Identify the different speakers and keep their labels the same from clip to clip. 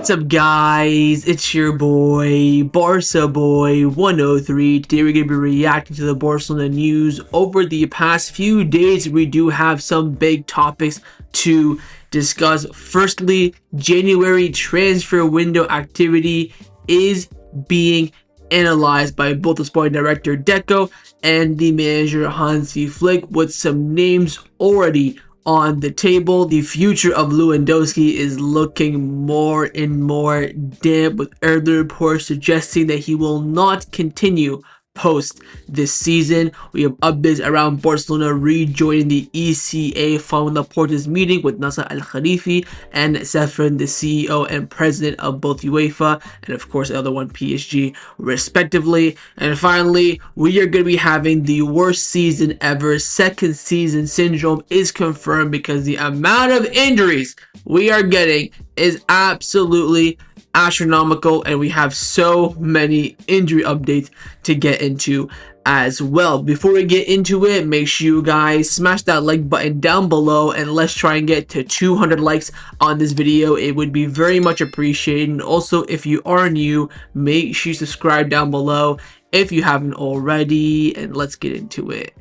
Speaker 1: What's up, guys? It's your boy Barca Boy 103. Today we're going to be reacting to the Barcelona news. Over the past few days, we do have some big topics to discuss. Firstly, January transfer window activity is being analyzed by both the sporting director Deco and the manager Hansi Flick, with some names already on the table. The future of Lewandowski is looking more and more dim, with early reports suggesting that he will not continue post this season. We have updates around Barcelona rejoining the ECA following Laporta's meeting with Nasser Al-Khelaïfi and Ferran, the CEO and president of both UEFA and of course the other one PSG, respectively. And finally, we are going to be having the worst season ever. Second season syndrome is confirmed because the amount of injuries we are getting is absolutely astronomical, and we have so many injury updates to get into as well. Before we get into it, make sure you guys smash that like button down below, and let's try and get to 200 likes on this video. It would be very much appreciated. And also, if you are new, make sure you subscribe down below if you haven't already, and let's get into it.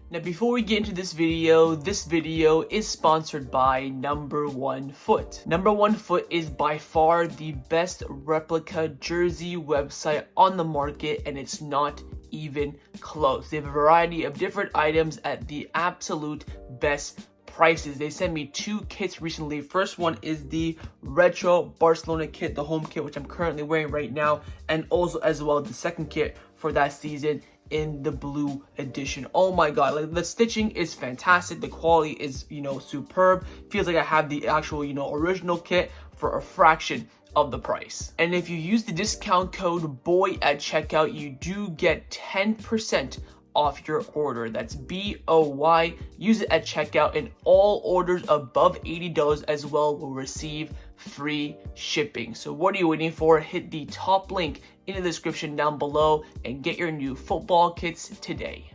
Speaker 1: Now, before we get into this video is sponsored by Number One Foot. Number One Foot is by far the best replica jersey website on the market, and it's not even close. They have a variety of different items at the absolute best prices. They sent me two kits recently. First one is the retro Barcelona kit, the home kit, which I'm currently wearing right now, and also as well the second kit for that season in the blue edition. Oh my god, like, the stitching is fantastic, the quality is, superb. Feels like I have the actual, original kit for a fraction of the price. And if you use the discount code BOY at checkout, you do get 10% off your order. That's BOY. Use it at checkout, and all orders above $80 as well will receive free shipping. So what are you waiting for? Hit the top link in the description down below and get your new football kits today.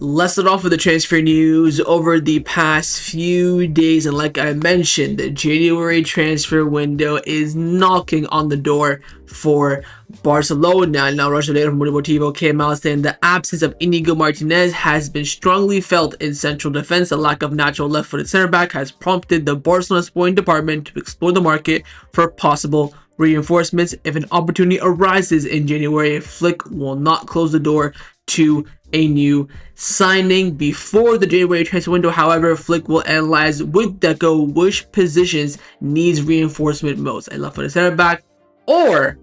Speaker 1: Let's start off with the transfer news over the past few days, and like I mentioned, the January transfer window is knocking on the door for Barcelona. Now, Russia later from Deportivo came out saying the absence of Inigo Martinez has been strongly felt in central defense. The lack of natural left-footed center back has prompted the Barcelona sporting department to explore the market for possible reinforcements. If an opportunity arises in January, Flick will not close the door to a new signing before the January transfer window. However, Flick will analyze with Deco which positions needs reinforcement most: a left-footed center back or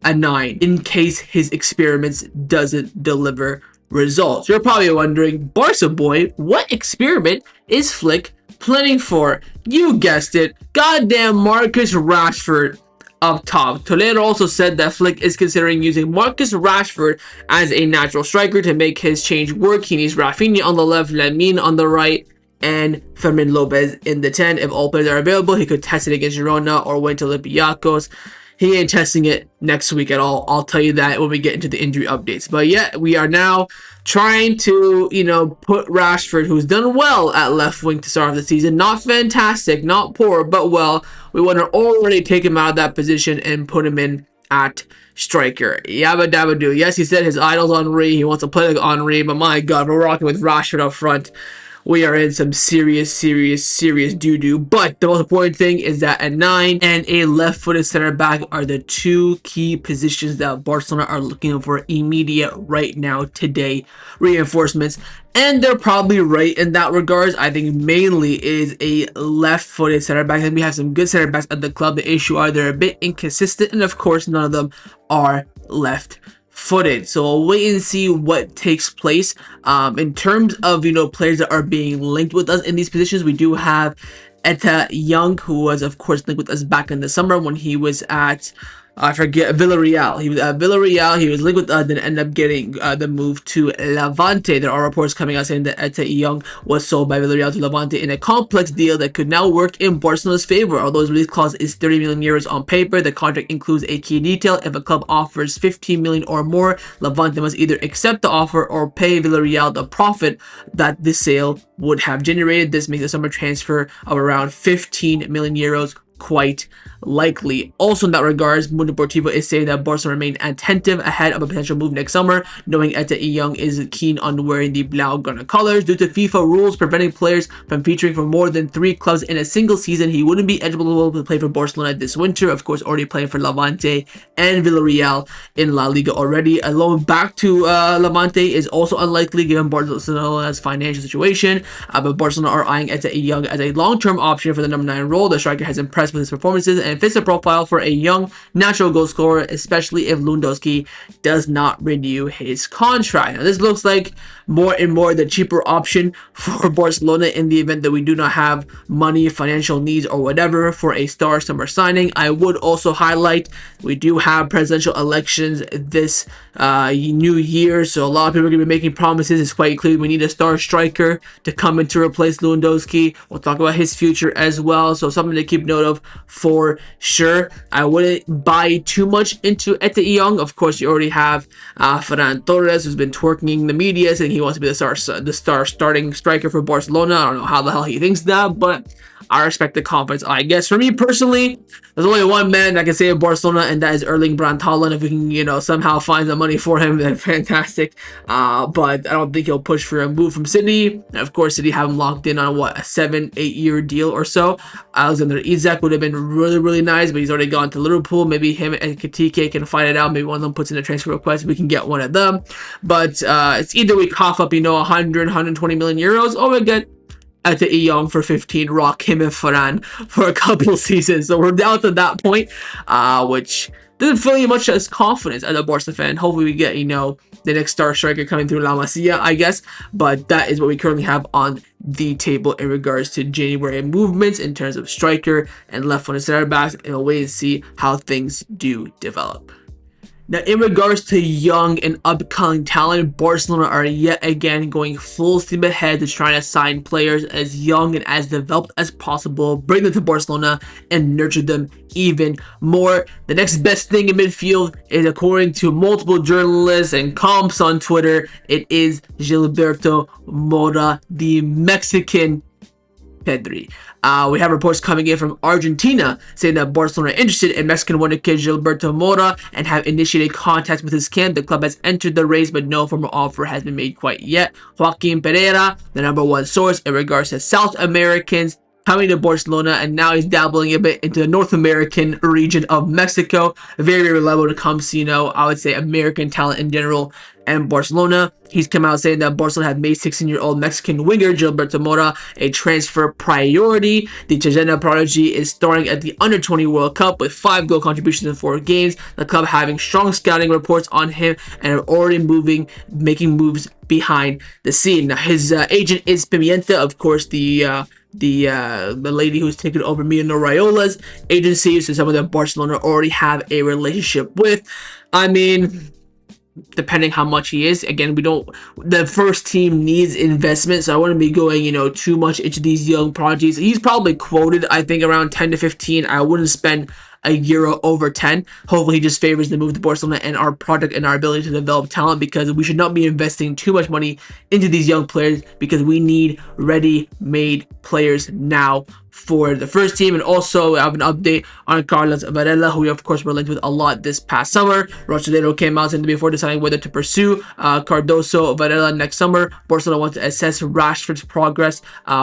Speaker 1: a 9, in case his experiments doesn't deliver results. You're probably wondering, Barca Boy, what experiment is Flick planning for? You guessed it, goddamn Marcus Rashford up top. Toledo also said that Flick is considering using Marcus Rashford as a natural striker to make his change work. He needs Raphinha on the left, Lamine on the right, and Fermin Lopez in the 10. If all players are available, he could test it against Girona or wait till Olympiacos. He ain't testing it next week at all. I'll tell you that when we get into the injury updates. But yeah, we are now trying to, put Rashford, who's done well at left wing to start off the season. Not fantastic, not poor, but well. We want to already take him out of that position and put him in at striker. Yabba dabba do. Yes, he said his idol's Henry. He wants to play like Henry, but my god, we're rocking with Rashford up front. We are in some serious doo-doo. But the most important thing is that a 9 and a left-footed center back are the two key positions that Barcelona are looking for immediate right now today reinforcements. And they're probably right in that regards. I think mainly is a left-footed center back. And we have some good center backs at the club. The issue are they're a bit inconsistent, and of course none of them are left-footed. So we'll wait and see what takes place. In terms of players that are being linked with us in these positions, we do have Etta Eyong, who was of course linked with us back in the summer when he was at Villarreal. He was at Villarreal. He was linked with then ended up getting the move to Levante. There are reports coming out saying that Etta Eyong was sold by Villarreal to Levante in a complex deal that could now work in Barcelona's favor. Although his release clause is 30 million euros on paper, the contract includes a key detail: if a club offers 15 million or more, Levante must either accept the offer or pay Villarreal the profit that the sale would have generated. This makes the summer transfer of around 15 million euros quite likely. Also in that regards, Mundo Deportivo is saying that Barcelona remain attentive ahead of a potential move next summer, knowing Etta Eyong is keen on wearing the Blaugrana colors. Due to FIFA rules preventing players from featuring for more than 3 clubs in a single season, he wouldn't be eligible to play for Barcelona this winter. Of course, already playing for Levante and Villarreal in La Liga already. A loan back to Levante is also unlikely given Barcelona's financial situation, but Barcelona are eyeing Etta Eyong as a long-term option for the number 9 role. The striker has impressed with his performances and fits the profile for a young natural goal scorer, especially if Lewandowski does not renew his contract. Now, this looks like more and more the cheaper option for Barcelona in the event that we do not have money, financial needs, or whatever for a star summer signing. I would also highlight we do have presidential elections this new year, so a lot of people are going to be making promises. It's quite clear we need a star striker to come in to replace Lewandowski. We'll talk about his future as well, so something to keep note of for sure. I wouldn't buy too much into Etta Eyong. Of course, you already have Ferran Torres, who's been twerking the media saying he wants to be the star starting striker for Barcelona. I don't know how the hell he thinks that, but I respect the confidence. I guess for me personally, there's only one man that can save Barcelona, and that is Erling Braut Haaland. If we can, somehow find the money for him, then fantastic. But I don't think he'll push for a move from City. And of course, City have him locked in on what, a 7-8 year deal or so. Alexander Isak would have been really nice, but he's already gone to Liverpool. Maybe him and Katike can fight it out. Maybe one of them puts in a transfer request. We can get one of them. But it's either we cough up, 100, 120 million euros, or we get Etta Eyong for 15, rock him and Ferran for a couple seasons. So we're down to that point, which doesn't fill you much as confidence as a Barca fan. Hopefully we get, the next star striker coming through La Masia, I guess. But that is what we currently have on the table in regards to January movements in terms of striker and left-footed center backs, and we'll wait and see how things do develop. Now, in regards to young and upcoming talent, Barcelona are yet again going full steam ahead to trying to sign players as young and as developed as possible, bring them to Barcelona, and nurture them even more. The next best thing in midfield is, according to multiple journalists and comps on Twitter, it is Gilberto Mora, the Mexican Pedri. We have reports coming in from Argentina saying that Barcelona are interested in Mexican wonder kid Gilberto Mora and have initiated contact with his camp. The club has entered the race, but no formal offer has been made quite yet. Joaquin Pereira, the number 1 source in regards to South Americans coming to Barcelona, and now he's dabbling a bit into the North American region of Mexico. Very reliable when it comes to, I would say, American talent in general and Barcelona. He's come out saying that Barcelona have made 16-year-old Mexican winger Gilberto Mora a transfer priority. The Chilena prodigy is starting at the Under-20 World Cup with 5 goal contributions in 4 games. The club having strong scouting reports on him and are already making moves behind the scene. Now, his agent is Pimienta, of course, the lady who's taken over Mino Raiola's agency, so someone that Barcelona already have a relationship with. I mean, depending how much he is, again, the first team needs investment, so I wouldn't be going too much into these young prodigies. He's probably quoted, I think, around 10 to 15. I wouldn't spend a euro over 10. Hopefully he just favors the move to Barcelona and our product and our ability to develop talent, because we should not be investing too much money into these young players, because we need ready-made players now for the first team. And also, I have an update on Carlos Varela, who we of course were linked with a lot this past summer. Rochdale came out saying before deciding whether to pursue Cardoso Varela next summer, Barcelona wants to assess Rashford's progress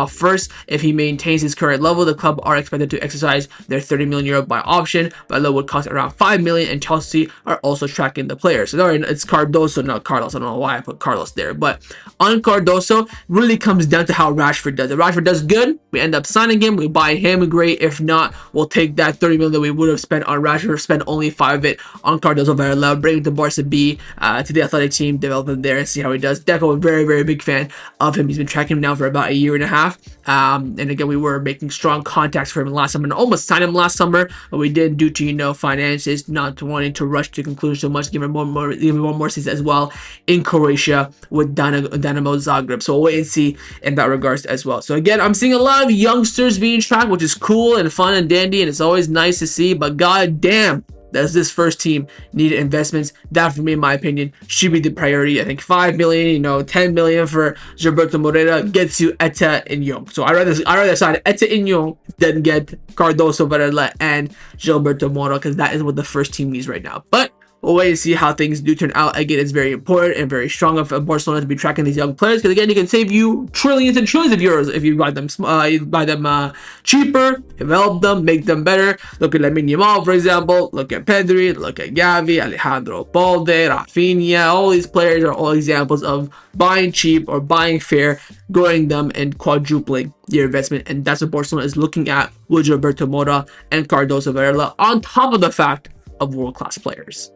Speaker 1: first. If he maintains his current level, the club are expected to exercise their 30 million euro buy option. Varela would cost around 5 million, and Chelsea are also tracking the player. So it's Cardoso, not Carlos. I don't know why I put Carlos there, but on Cardoso, really comes down to how Rashford does. If Rashford does good, we end up signing him. We buy him, great. If not, we'll take that 30 million that we would have spent on Rashford, spend only 5 of it on Cardoso Varela, bring him to Barca B, to the athletic team, develop him there, and see how he does. Deco, a very big fan of him. He's been tracking him now for about a year and a half. And again, we were making strong contacts for him last summer and almost signed him last summer, but we did, due to finances, not wanting to rush to conclusion so much, give him one more season as well in Croatia with Dinamo Zagreb. So we'll wait and see in that regards as well. So again, I'm seeing a lot of youngsters being tracked, which is cool and fun and dandy, and it's always nice to see. But god damn, does this first team need investments? That, for me, in my opinion, should be the priority. I think 5 million, 10 million for Gilberto Mora gets you Etta and Eyong. So I rather sign Etta and Eyong than get Cardoso, Varela, and Gilberto Mora, because that is what the first team needs right now. But we'll wait and see how things do turn out. Again, it's very important and very strong of Barcelona to be tracking these young players, because again, you can save you trillions and trillions of euros if you buy them cheaper, develop them, make them better. Look at Lamine Yamal, for example. Look at Pedri. Look at Gavi, Alejandro Balde, Raphinha. All these players are all examples of buying cheap or buying fair, growing them and quadrupling your investment, and that's what Barcelona is looking at with Gilberto Mora and Cardoso Varela, on top of the fact of world-class players.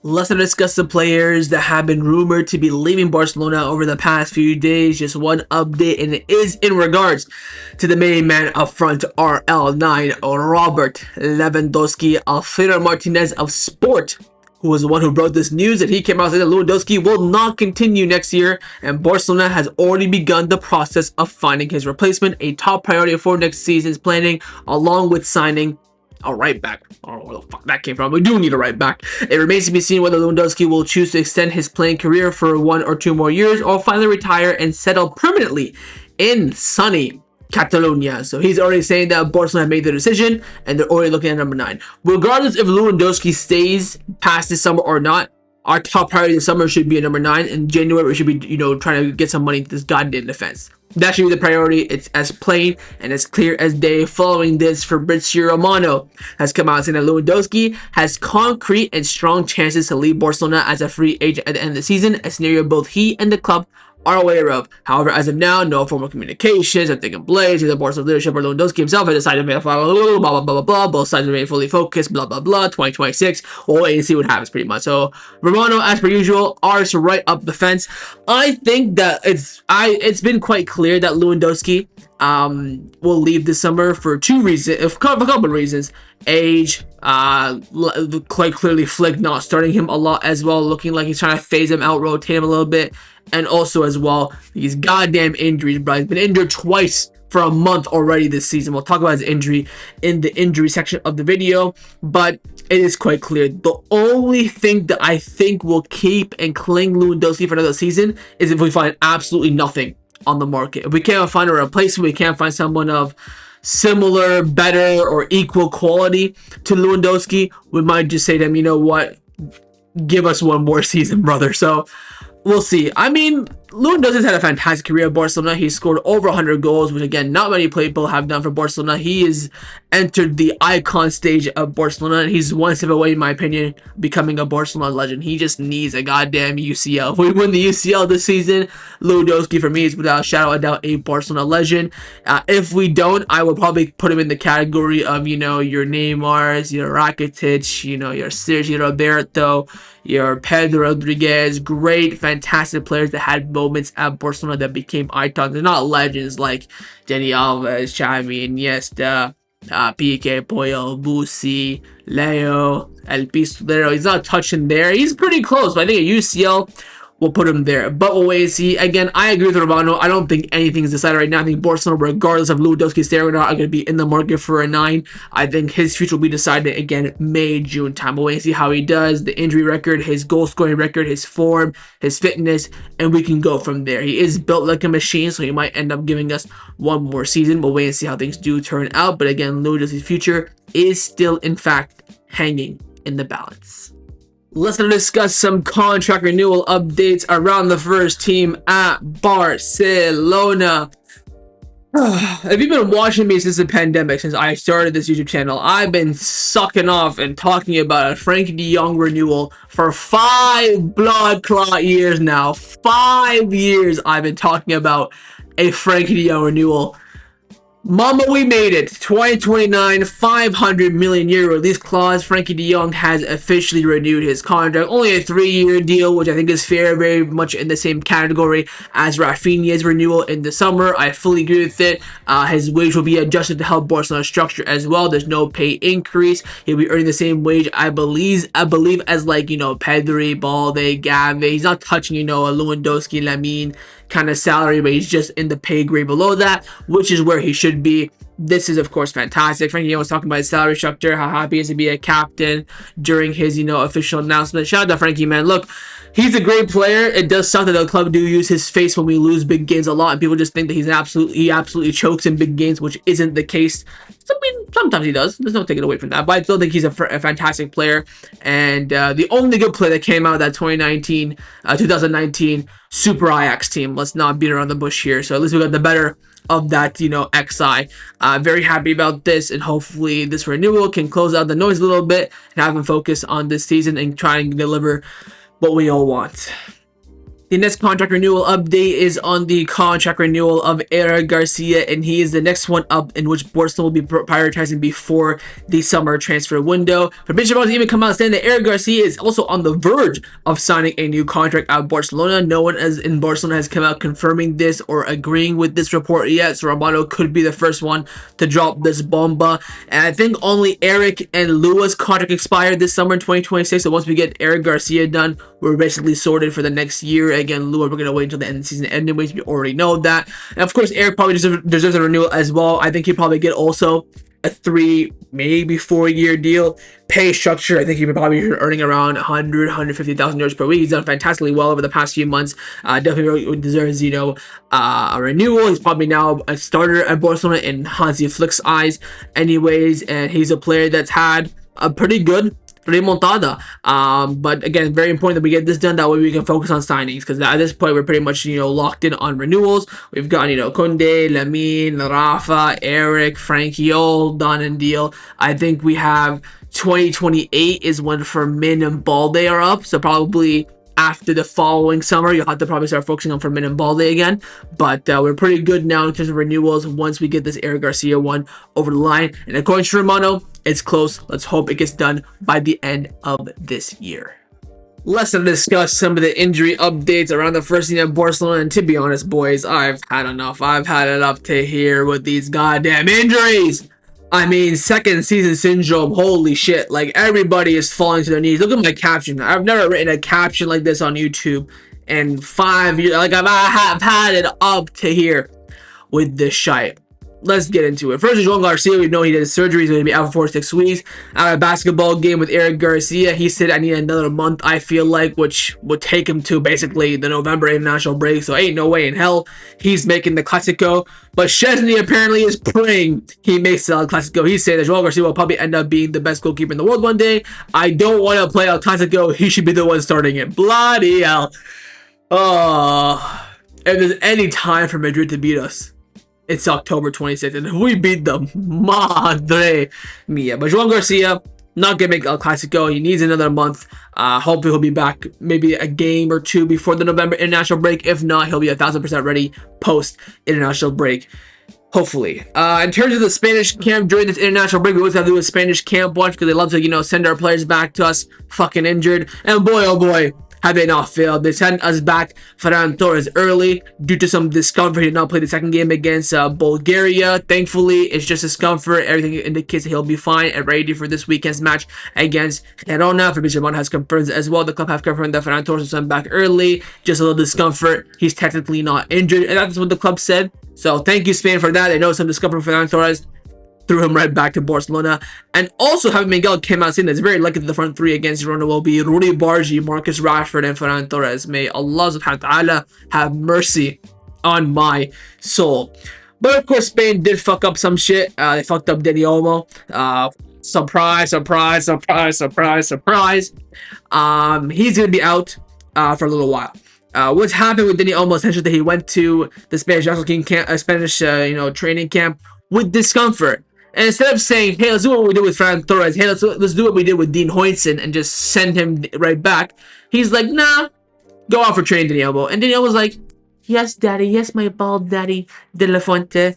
Speaker 1: Let's now discuss the players that have been rumored to be leaving Barcelona over the past few days. Just one update, and it is in regards to the main man up front, RL9, Robert Lewandowski. Alfredo Martinez of Sport, who was the one who broke this news, that he came out saying that Lewandowski will not continue next year, and Barcelona has already begun the process of finding his replacement, a top priority for next season's planning, along with signing a right back. I don't know where the fuck that came from. We do need a right back. It remains to be seen whether Lewandowski will choose to extend his playing career for 1 or 2 more years, or finally retire and settle permanently in sunny Catalonia. So he's already saying that Barcelona made the decision, and they're already looking at number 9. Regardless if Lewandowski stays past this summer or not, our top priority this summer should be at number 9. In January, we should be, trying to get some money into this goddamn defense. That should be the priority. It's as plain and as clear as day. Following this, Fabrizio Romano has come out saying that Lewandowski has concrete and strong chances to leave Barcelona as a free agent at the end of the season, a scenario both he and the club are aware of. However, as of now, no formal communications are taking place. Either Barcelona leadership or Lewandowski himself has decided to make a blah blah blah blah. Both sides remain fully focused. Blah blah blah. 2026. We'll wait and see what happens, pretty much. So Romano, as per usual, ours right up the fence. I think that it's been quite clear that Lewandowski will leave this summer for 2 reasons, a couple of reasons. Age, quite clearly Flick not starting him a lot as well, looking like he's trying to phase him out, rotate him a little bit, and also as well these goddamn injuries, bro. He's been injured twice for a month already this season. We'll talk about his injury in the injury section of the video, but it is quite clear. The only thing that I think will keep and cling Lewandowski for another season is if we find absolutely nothing on the market. If we can't find a replacement, we can't find someone of similar, better, or equal quality to Lewandowski, we might just say to him, you know what, give us 1 more season, brother. So we'll see. I mean, Lewandowski's had a fantastic career at Barcelona. He's scored over 100 goals, which again, not many people have done for Barcelona. He has entered the icon stage of Barcelona, and he's one step away, in my opinion, becoming a Barcelona legend. He just needs a goddamn UCL. If we win the UCL this season, Lewandowski, for me, is without a shadow of a doubt a Barcelona legend. If we don't, I will probably put him in the category of, your Neymars, your Rakitic, your Sergio Roberto, your Pedro Rodriguez. Great, fantastic players that had moments at Barcelona that became icons. They're not legends like Dani Alves, Xavi, Iniesta, Piqué, Puyol, Busi, Leo, El Pistolero. He's not touching there. He's pretty close, but I think a UCL will put him there. But we'll wait and see. Again, I agree with Romano. I don't think anything is decided right now. I think Barcelona, regardless of Lewandowski's staying or not, are going to be in the market for a 9. I think his future will be decided again May, June time. We'll wait and see how he does, the injury record, his goal scoring record, his form, his fitness, and we can go from there. He is built like a machine, so he might end up giving us 1 more season. We'll wait and see how things do turn out. But again, Lewandowski's future is still, in fact, hanging in the balance. Let's now discuss some contract renewal updates around the first team at Barcelona. If you've been watching me since the pandemic, since I started this YouTube channel, I've been sucking off and talking about a Frenkie de Jong renewal for 5 blood clot years now. 5 years I've been talking about a Frenkie de Jong renewal. Mama, we made it. 2029, 500 million euro release clause. Frenkie de Jong has officially renewed his contract. Only a 3-year deal, which I think is fair, very much in the same category as Raphinha's renewal in the summer. I fully agree with it. His wage will be adjusted to help Barcelona's structure as well. There's no pay increase. He'll be earning the same wage, I believe as Pedri, Balde, Gavi. He's not touching, a Lewandowski, Lamine kind of salary, but he's just in the pay grade below that, which is where he should be. This is, of course, fantastic. Frenkie was talking about his salary structure, how happy he is to be a captain during his, official announcement. Shout out to Frenkie, man. Look, he's a great player. It does suck that the club do use his face when we lose big games a lot, and people just think that he absolutely chokes in big games, which isn't the case. So, I mean, sometimes he does. There's no taking away from that, but I still think he's a fantastic player. And the only good player that came out of that 2019 Super Ajax team. Let's not beat around the bush here. So at least we got the better of that, XI. Very happy about this, and hopefully this renewal can close out the noise a little bit and have him focus on this season and try and deliver what we all want. The next contract renewal update is on the contract renewal of Eyong Garcia, and he is the next one up in which Barcelona will be prioritizing before the summer transfer window. Fabrizio Romano's even come out saying that Eyong Garcia is also on the verge of signing a new contract at Barcelona. No one in Barcelona has come out confirming this or agreeing with this report yet, so Romano could be the first one to drop this bomba. And I think only Eric and Lua's contract expired this summer in 2026, so once we get Eyong Garcia done, we're basically sorted for the next year. Again, Lua, we're going to wait until the end of the season anyways. We already know that. And of course, Eric probably deserves a renewal as well. I think he'd probably get also a 3, maybe 4-year deal. Pay structure, I think he'd probably be earning around 150,000 euros per week. He's done fantastically well over the past few months. Definitely deserves, a renewal. He's probably now a starter at Barcelona in Hansi Flick's eyes anyways. And he's a player that's had a pretty good remontada, but again, very important that we get this done. That way we can focus on signings, because at this point we're pretty much locked in on renewals. We've got Koundé, Lamine, Rafa, Eric, Frenkie, all done and deal. I think we have 2028 is when Fermin and Balde are up, so probably after the following summer you'll have to probably start focusing on Fermin and Balde again. But we're pretty good now in terms of renewals once we get this Eyong Garcia one over the line, and according to Romano, it's close. Let's hope it gets done by the end of this year. Let's discuss some of the injury updates around the first team at Barcelona. And to be honest, boys, I've had enough. I've had it up to here with these goddamn injuries. I mean, second season syndrome. Holy shit. Like, everybody is falling to their knees. Look at my caption. I've never written a caption like this on YouTube in 5 years. Like, I have had it up to here with this shite. Let's get into it. First is Joan Garcia. We know he did his surgery. He's going to be out for 4 to 6 weeks. At a basketball game with Eyong Garcia, he said, I need another month, I feel like, which would take him to basically the November international break. So ain't no way in hell he's making the Clasico. But Szczesny apparently is praying he makes the El Clasico. He's saying that Joan Garcia will probably end up being the best goalkeeper in the world one day. I don't want to play El Clasico. He should be the one starting it. Bloody hell. Oh, if there's any time for Madrid to beat us, it's October 26th, and if we beat them, madre mia. But Joan Garcia, not going to make El Clasico. He needs another month. Hopefully he'll be back maybe a game or 2 before the November international break. If not, he'll be 1,000% ready post-international break. Hopefully. In terms of the Spanish camp during this international break, we always have to do a Spanish camp watch because they love to, send our players back to us fucking injured. And boy, oh boy, have they not failed. They sent us back Ferran Torres early due to some discomfort. He did not play the second game against Bulgaria. Thankfully, it's just discomfort. Everything indicates that he'll be fine and ready for this weekend's match against Girona. Fabrizio Romano has confirmed as well. The club have confirmed that Ferran Torres was sent back early. Just a little discomfort. He's technically not injured, and that's what the club said. So thank you, Spain, for that. They know some discomfort for Ferran Torres. Threw him right back to Barcelona. And also, Javi Miguel came out saying that's very lucky that the front 3 against Girona will be Rudy Bargi, Marcus Rashford, and Ferran Torres. May Allah subhanahu wa ta'ala have mercy on my soul. But of course, Spain did fuck up some shit. They fucked up Dani Olmo. Surprise, surprise, surprise, surprise, surprise. He's going to be out for a little while. What's happened with Dani Olmo essentially that he went to the Spanish national team camp, Spanish training camp with discomfort. And instead of saying, hey, let's do what we did with Ferran Torres, hey, let's do what we did with Dean Huijsen and just send him right back, he's like, nah, go out for training, Dani Olmo. And Dani Olmo's like, yes, daddy, yes, my bald daddy, De La Fuente.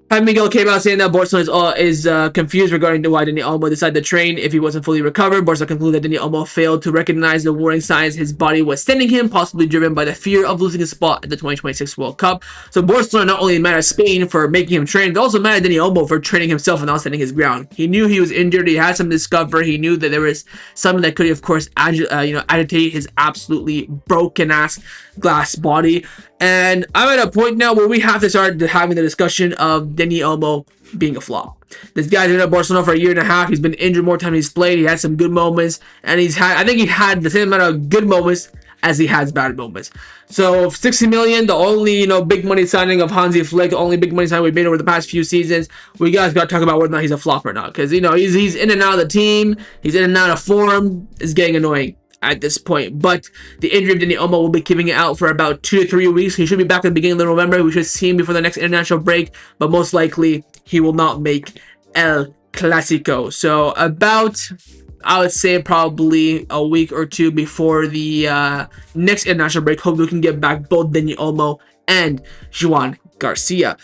Speaker 1: Javi Miguel came out saying that Barcelona is confused regarding why Dani Olmo decided to train if he wasn't fully recovered. Barcelona concluded that Dani Olmo failed to recognize the warning signs his body was sending him, possibly driven by the fear of losing his spot at the 2026 World Cup. So Barcelona not only mad at Spain for making him train, but also mad at Dani Olmo for training himself and not standing his ground. He knew he was injured. He had some discomfort. He knew that there was something that could, of course, agitate his absolutely broken-ass glass body. And I'm at a point now where we have to start having the discussion of Dani Olmo being a flop. This guy's been at Barcelona for a year and a half. He's been injured more time he's played. He had some good moments, and I think he had the same amount of good moments as he has bad moments. So 60 million, the only big money signing of Hansi Flick, the only big money signing we've made over the past few seasons. We guys got to talk about whether or not he's a flop or not, because he's in and out of the team, he's in and out of form. It's getting annoying at this point. But the injury of Dani Olmo will be keeping it out for about 2 to 3 weeks. He should be back at the beginning of November. We should see him before the next international break, but most likely he will not make El Clasico. So about, I would say, probably a week or two before the next international break, hopefully we can get back both Dani Olmo and Joan Garcia.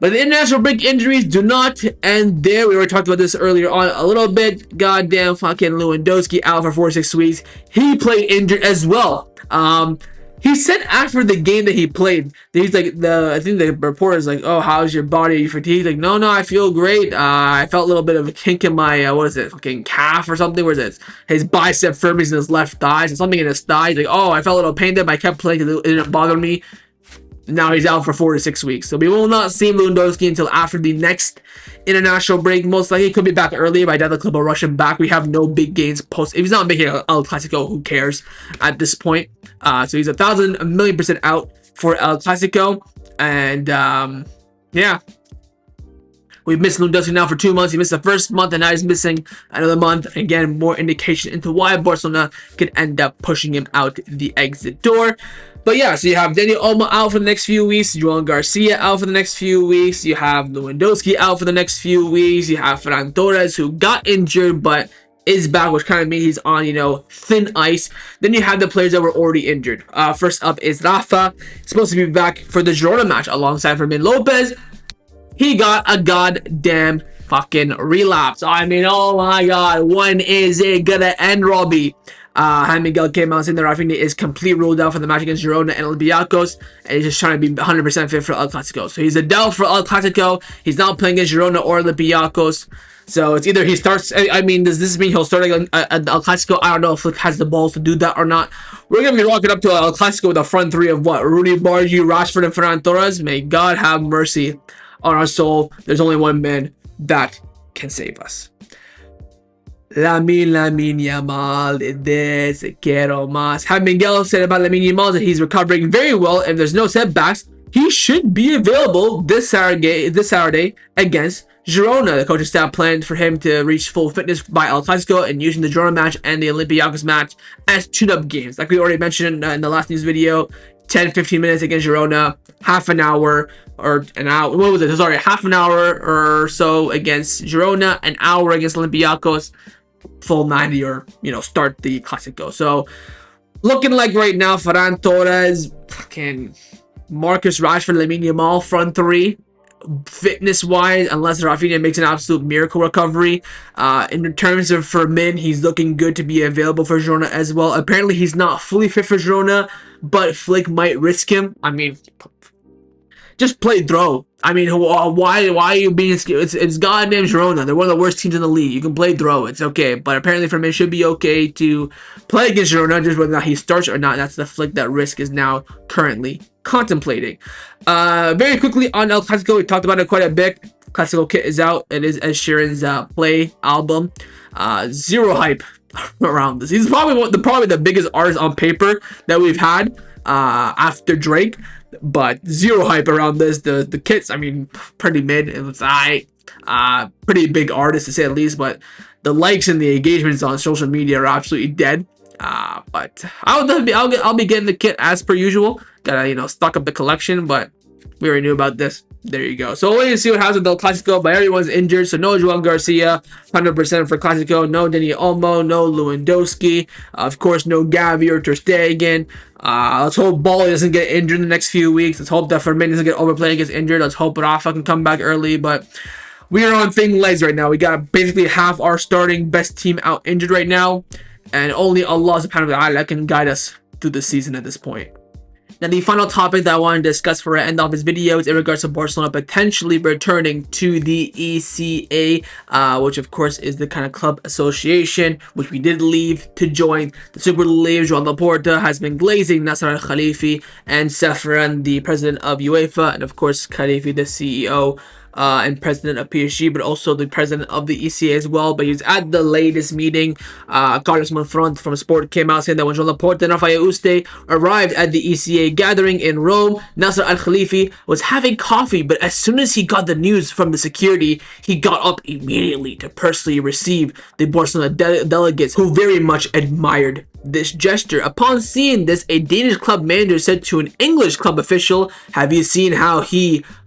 Speaker 1: But the international break injuries do not end there. We already talked about this earlier on a little bit. Goddamn fucking Lewandowski out for 4 to 6 weeks. He played injured as well. He said after the game that he played, that he's like, I think the reporter's like, oh, how's your body? Are you fatigued? Like, no, I feel great. I felt a little bit of a kink in my, fucking calf or something. Where's it? His bicep firmness in his left thigh. So something in his thigh. He's like, oh, I felt a little pain there, but I kept playing because it didn't bother me. Now he's out for 4 to 6 weeks. So we will not see Lewandowski until after the next international break. Most likely he could be back earlier, but I doubt the club will rush him back. We have no big gains post. If he's not making El Clasico, who cares at this point? So he's 1,000,000,000% out for El Clasico. And yeah. We've missed Lewandowski now for 2 months. He missed the first month, and now he's missing another month. Again, more indication into why Barcelona could end up pushing him out the exit door. But yeah, so you have Dani Olmo out for the next few weeks, Joan Garcia out for the next few weeks, you have Lewandowski out for the next few weeks, you have Ferran Torres, who got injured but is back, which kind of means he's on, thin ice. Then you have the players that were already injured. First up is Rafa, supposed to be back for the Girona match alongside Fermin Lopez. He got a goddamn fucking relapse. I mean, oh my god, when is it gonna end, Robbie? Miguel came out saying that Raphinha is completely ruled out for the match against Girona and Olympiacos, and he's just trying to be 100% fit for El Clasico. So he's a doubt for El Clasico. He's not playing against Girona or Olympiacos. So it's either he starts, I mean, does this mean he'll start at El Clasico? I don't know if Flick has the balls to do that or not. We're going to be rocking up to El Clasico with a front three of what? Rudy Bargi, Rashford, and Ferran Torres. May God have mercy on our soul. There's only one man that can save us. Lamine Yamal, this quiero más. Miguel said about Lamine Yamal that he's recovering very well and there's no setbacks. He should be available this Saturday against Girona. The coaching staff planned for him to reach full fitness by El Clasico and using the Girona match and the Olympiacos match as tune-up games. Like we already mentioned in the last news video, 10-15 minutes against Girona, half an hour or an hour. What was it? Sorry, half an hour or so against Girona, an hour against Olympiacos. Full 90 or start the Clasico. So looking like right now Ferran Torres, fucking Marcus Rashford, Lamine Yamal front three fitness wise, unless Raphinha makes an absolute miracle recovery. In terms of Fermin, he's looking good to be available for Girona as well. Apparently he's not fully fit for Girona, but Flick might risk him. I mean, just play throw. I mean, why are you being scared? It's goddamn Girona. They're one of the worst teams in the league. You can play throw. It's okay. But apparently for me, it should be okay to play against Girona, just whether or not he starts or not. That's the Flick that Risk is now currently contemplating. Very quickly on El Clasico, we talked about it quite a bit. Clasico kit is out. It is Ed Sheeran's Play album. Zero hype around this. He's probably the biggest artist on paper that we've had after Drake. But zero hype around this. The kits, I mean, pretty mid. It was pretty big artist to say the least. But the likes and the engagements on social media are absolutely dead. But I'll be getting the kit as per usual. Gotta stock up the collection. But we already knew about this. There you go. So we'll wait and see what happens with El Clasico. But everyone's injured, so no Joan Garcia, 100% for Clasico. No Dani Olmo, no Lewandowski. Of course, no Gavi or Ter Stegen. Let's hope Ball doesn't get injured in the next few weeks. Let's hope that Fermin doesn't get overplayed and gets injured. Let's hope Rafa can come back early. But we are on thin legs right now. We got basically half our starting best team out injured right now. And only Allah subhanahu wa ta'ala can guide us through the season at this point. Now, the final topic that I want to discuss for the end of this video is in regards to Barcelona potentially returning to the ECA, which of course is the kind of club association which we did leave to join the Super League. Joan Laporta has been glazing Nasser Al-Khelaïfi and Ferran, the president of UEFA, and of course Khelaïfi, the CEO and president of PSG, but also the president of the ECA as well. But he's at the latest meeting. Carlos Monfront from Sport came out saying that when Joan Laporta and Raphael arrived at the ECA gathering in Rome, Nasser Al-Khelaïfi was having coffee, but as soon as he got the news from the security, he got up immediately to personally receive the Barcelona delegates, who very much admired this gesture. Upon seeing this, a Danish club manager said to an English club official, "Have you seen how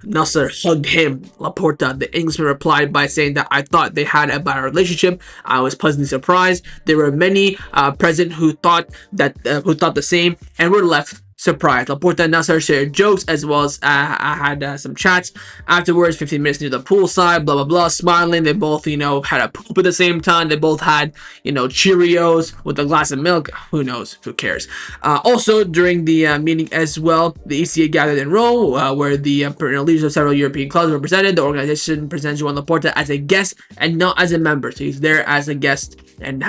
Speaker 1: Nasser hugged him?" Laporta, the Englishman, replied by saying that, "I thought they had a better relationship. I was pleasantly surprised. There were many present who thought the same and were left surprised." Laporta and Nasser shared jokes as well as had some chats afterwards. 15 minutes near the poolside, blah blah blah, smiling. They both, had a poop at the same time. They both had, Cheerios with a glass of milk. Who knows? Who cares? Also, during the meeting as well, the ECA gathered in Rome, where the leaders of several European clubs were presented. The organization presents Joan Laporta as a guest and not as a member, so he's there as a guest and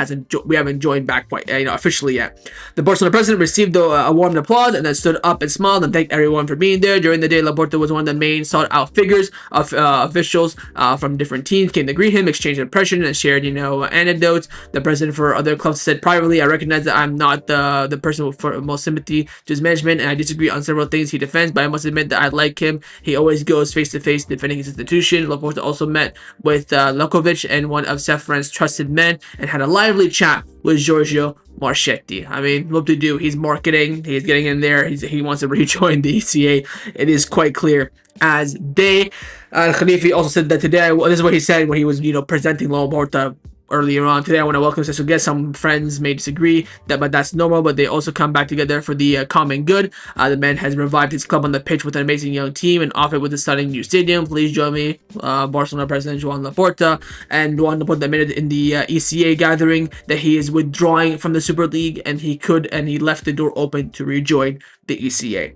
Speaker 1: we haven't joined back quite, officially yet. The Barcelona president received a warm applause and then stood up and smiled and thanked everyone for being there. During the day, Laporta was one of the main sought-out figures of officials from different teams came to greet him, exchanged impressions, and shared, anecdotes. The president for other clubs said privately, "I recognize that I'm not the person for most sympathy to his management, and I disagree on several things he defends, but I must admit that I like him. He always goes face-to-face defending his institution." Laporta also met with Lokovic and one of Sefran's trusted men and had a lively chat with Giorgio Marchetti. I mean, what to do? He's marketing. He's getting in there. He wants to rejoin the ECA. It is quite clear as day. Khalifi also said that today, this is what he said when he was, presenting Laporta earlier on. "Today I want to welcome special guests. Some friends may disagree, but that's normal, but they also come back together for the common good. The man has revived his club on the pitch with an amazing young team and off it with a stunning new stadium. Please join me, Barcelona president Joan Laporta." And Joan Laporta admitted in the ECA gathering that he is withdrawing from the Super League, and he left the door open to rejoin the ECA.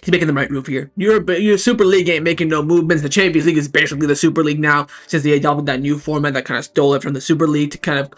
Speaker 1: He's making the right move here. Your Super League ain't making no movements. The Champions League is basically the Super League now, since they adopted that new format that kind of stole it from the Super League to kind of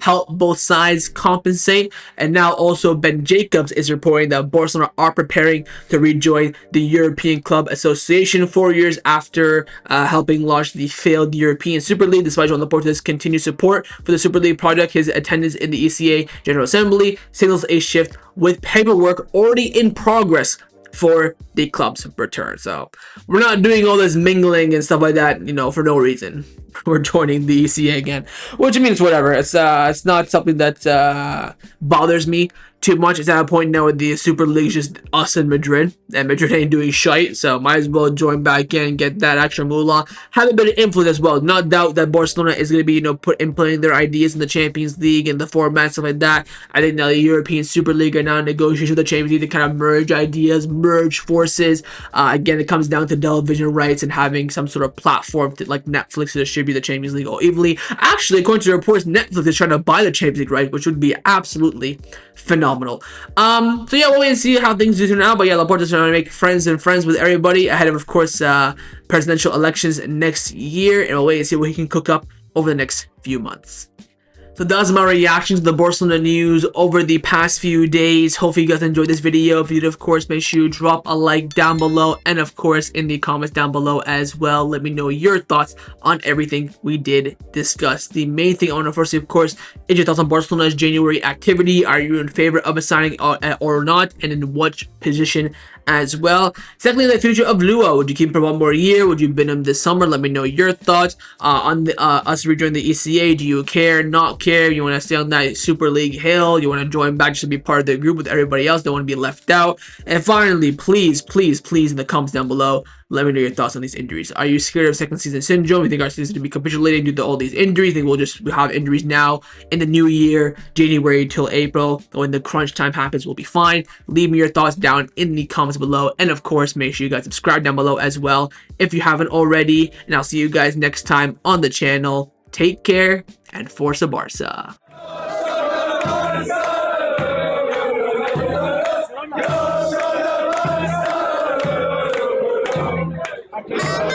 Speaker 1: help both sides compensate. And now also Ben Jacobs is reporting that Barcelona are preparing to rejoin the European Club Association 4 years after helping launch the failed European Super League. Despite Joan Laporta's continued support for the Super League project, his attendance in the ECA General Assembly signals a shift with paperwork already in progress for the club's return. So we're not doing all this mingling and stuff like that, for no reason. We're joining the ECA again, which means whatever. It's not something that bothers me too much. It's at a point now where the Super League is just us and Madrid ain't doing shite, so might as well join back in and get that extra moolah. Have a bit of influence as well. Not doubt that Barcelona is going to be, implementing their ideas in the Champions League and the format, stuff like that. I think now the European Super League are now in negotiations with the Champions League to kind of merge ideas, merge forces. Again, it comes down to television rights and having some sort of platform like Netflix to distribute the Champions League all evenly. Actually, according to the reports, Netflix is trying to buy the Champions League right, which would be absolutely phenomenal. So yeah, we'll wait and see how things do turn out. But yeah, Laporta's trying to make friends with everybody ahead of course, presidential elections next year, and we'll wait and see what he can cook up over the next few months. So that's my reaction to the Barcelona news over the past few days. Hopefully you guys enjoyed this video. If you did, of course, make sure you drop a like down below, and of course in the comments down below as well, let me know your thoughts on everything we did discuss. The main thing I want to firstly, of course, is your thoughts on Barcelona's January activity. Are you in favor of a signing or not, and in what position as well? Secondly, the future of Lua. Would you keep him for one more year? Would you bin him this summer? Let me know your thoughts on us rejoining the ECA. Do you care? Not care? You want to stay on that Super League hill? You want to join back just to be part of the group with everybody else? Don't want to be left out. And finally, please in the comments down below, let me know your thoughts on these injuries. Are you scared of second season syndrome? You think our season to be capitulating due to all these injuries? You think we'll just have injuries now in the new year, January till April? When the crunch time happens, we'll be fine. Leave me your thoughts down in the comments below. And of course, make sure you guys subscribe down below as well if you haven't already. And I'll see you guys next time on the channel. Take care and Forza Barca. Yeah.